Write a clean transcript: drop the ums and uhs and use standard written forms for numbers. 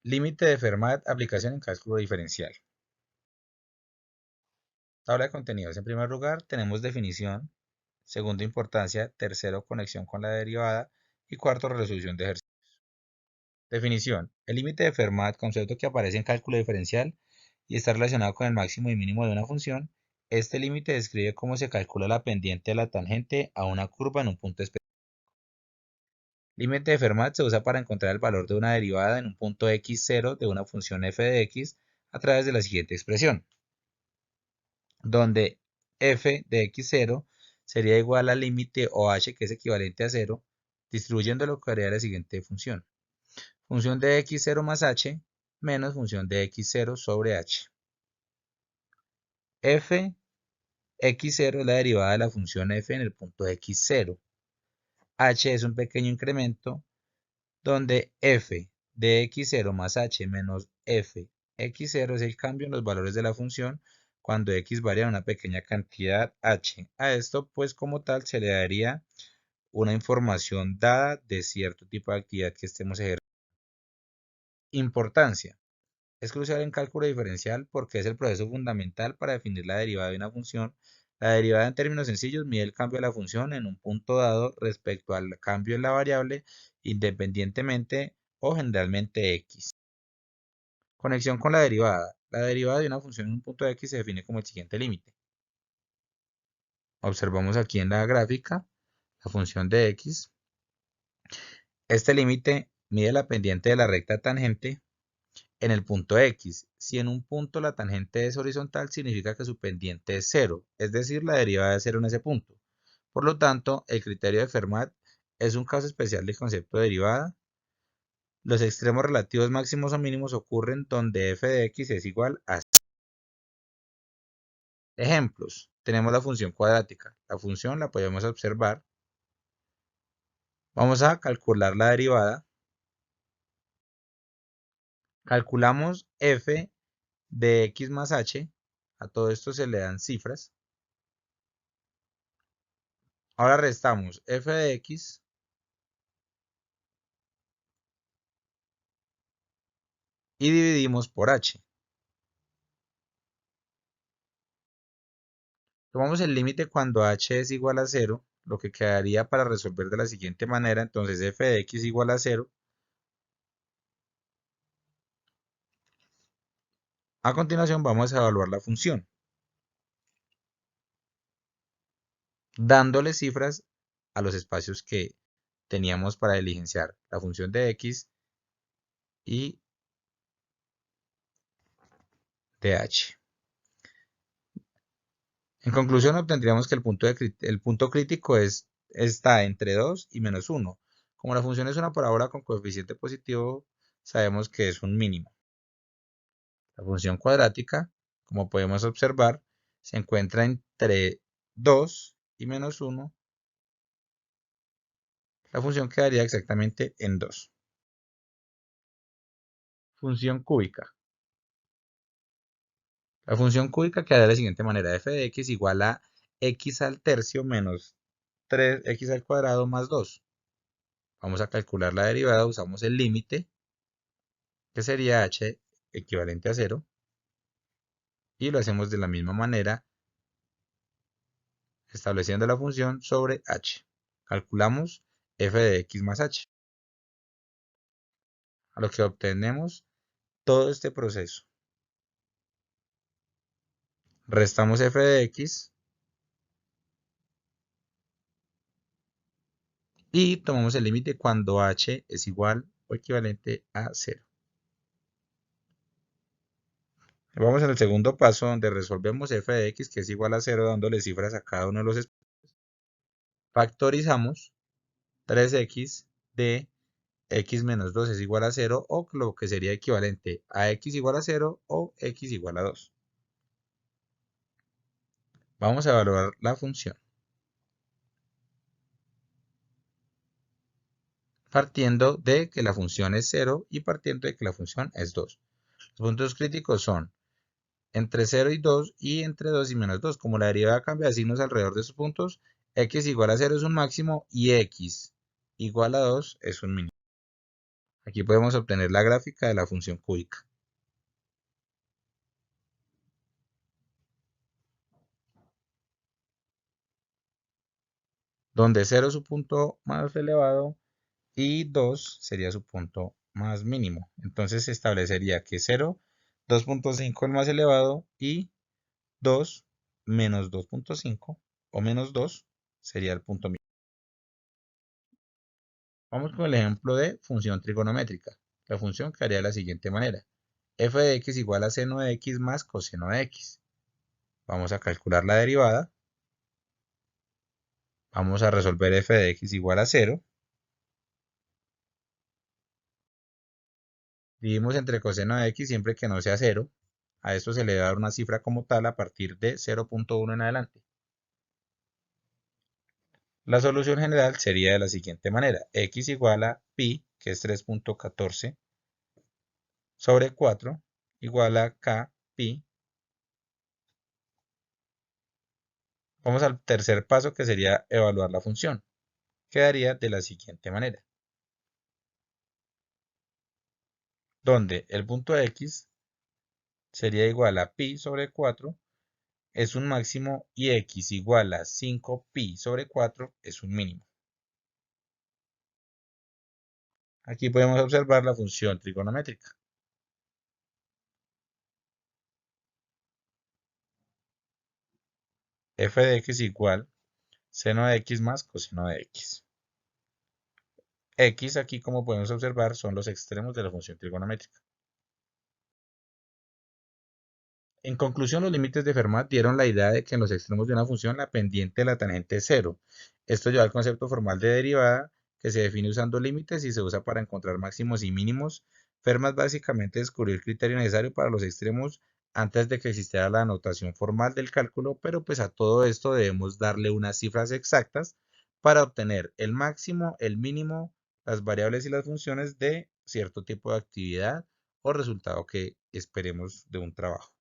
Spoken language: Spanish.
Límite de Fermat, aplicación en cálculo diferencial. Tabla de contenidos. En primer lugar, tenemos definición. Segundo, importancia. Tercero, conexión con la derivada. Y cuarto, resolución de ejercicios. Definición. El límite de Fermat, concepto que aparece en cálculo diferencial y está relacionado con el máximo y mínimo de una función. Este límite describe cómo se calcula la pendiente de la tangente a una curva en un punto específico. Límite de Fermat se usa para encontrar el valor de una derivada en un punto x0 de una función f de x a través de la siguiente expresión, donde f de x0 sería igual al límite OH, que es equivalente a 0, distribuyéndolo quedaría la siguiente función. Función de x0 más h menos función de x0 sobre h. F x0 es la derivada de la función f en el punto x0. H es un pequeño incremento donde f de x0 más h menos f x0 es el cambio en los valores de la función cuando x varía en una pequeña cantidad h. A esto, pues, como tal, se le daría una información dada de cierto tipo de actividad que estemos ejerciendo. Importancia. Es crucial en cálculo diferencial porque es el proceso fundamental para definir la derivada de una función. La derivada, en términos sencillos, mide el cambio de la función en un punto dado respecto al cambio en la variable, independientemente o generalmente x. Conexión con la derivada. La derivada de una función en un punto x se define como el siguiente límite. Observamos aquí en la gráfica la función de x. Este límite mide la pendiente de la recta tangente en el punto x. Si en un punto la tangente es horizontal, significa que su pendiente es 0, es decir, la derivada es 0 en ese punto. Por lo tanto, el criterio de Fermat es un caso especial del concepto de derivada. Los extremos relativos máximos o mínimos ocurren donde f de x es igual a 0. Ejemplos. Tenemos la función cuadrática. La función la podemos observar. Vamos a calcular la derivada. Calculamos f de x más h. A todo esto se le dan cifras. Ahora restamos f de x y dividimos por h. Tomamos el límite cuando h es igual a 0, lo que quedaría para resolver de la siguiente manera. Entonces f de x igual a 0. A continuación vamos a evaluar la función, dándole cifras a los espacios que teníamos para diligenciar la función de x y de h. En conclusión, obtendríamos que el punto crítico está entre 2 y menos 1. Como la función es una parábola con coeficiente positivo, sabemos que es un mínimo. La función cuadrática, como podemos observar, se encuentra entre 2 y menos 1. La función quedaría exactamente en 2. Función cúbica. La función cúbica queda de la siguiente manera: f de x igual a x al tercio menos 3x al cuadrado más 2. Vamos a calcular la derivada, usamos el límite, que sería h equivalente a 0, y lo hacemos de la misma manera, estableciendo la función sobre h. Calculamos f de x más h, a lo que obtenemos todo este proceso. Restamos f de x y tomamos el límite cuando h es igual o equivalente a 0. Vamos en el segundo paso, donde resolvemos f de x, que es igual a 0, dándole cifras a cada uno de los espacios. Factorizamos 3x de x menos 2 es igual a 0, o lo que sería equivalente a x igual a 0 o x igual a 2. Vamos a evaluar la función, partiendo de que la función es 0 y partiendo de que la función es 2. Los puntos críticos son entre 0 y 2 y entre 2 y menos 2. Como la derivada cambia de signos alrededor de esos puntos, x igual a 0 es un máximo y x igual a 2 es un mínimo. Aquí podemos obtener la gráfica de la función cúbica. Donde 0 es su punto más elevado y 2 sería su punto más mínimo. Entonces se establecería que 0, 2.5 es el más elevado y 2 menos 2.5 o menos 2 sería el punto mínimo. Vamos con el ejemplo de función trigonométrica. La función quedaría de la siguiente manera. F de x igual a seno de x más coseno de x. Vamos a calcular la derivada. Vamos a resolver f de x igual a 0. Dividimos entre coseno de x siempre que no sea 0. A esto se le va a dar una cifra como tal a partir de 0.1 en adelante. La solución general sería de la siguiente manera. X igual a pi, que es 3.14, sobre 4, igual a k pi. Vamos al tercer paso, que sería evaluar la función. Quedaría de la siguiente manera. Donde el punto x sería igual a pi sobre 4, es un máximo, y x igual a 5pi sobre 4 es un mínimo. Aquí podemos observar la función trigonométrica. F de x igual seno de x más coseno de x. X aquí, como podemos observar, son los extremos de la función trigonométrica. En conclusión, los límites de Fermat dieron la idea de que en los extremos de una función la pendiente de la tangente es cero. Esto lleva al concepto formal de derivada, que se define usando límites y se usa para encontrar máximos y mínimos. Fermat básicamente descubrió el criterio necesario para los extremos antes de que existiera la notación formal del cálculo, pero pues a todo esto debemos darle unas cifras exactas para obtener el máximo, el mínimo, las variables y las funciones de cierto tipo de actividad o resultado que esperemos de un trabajo.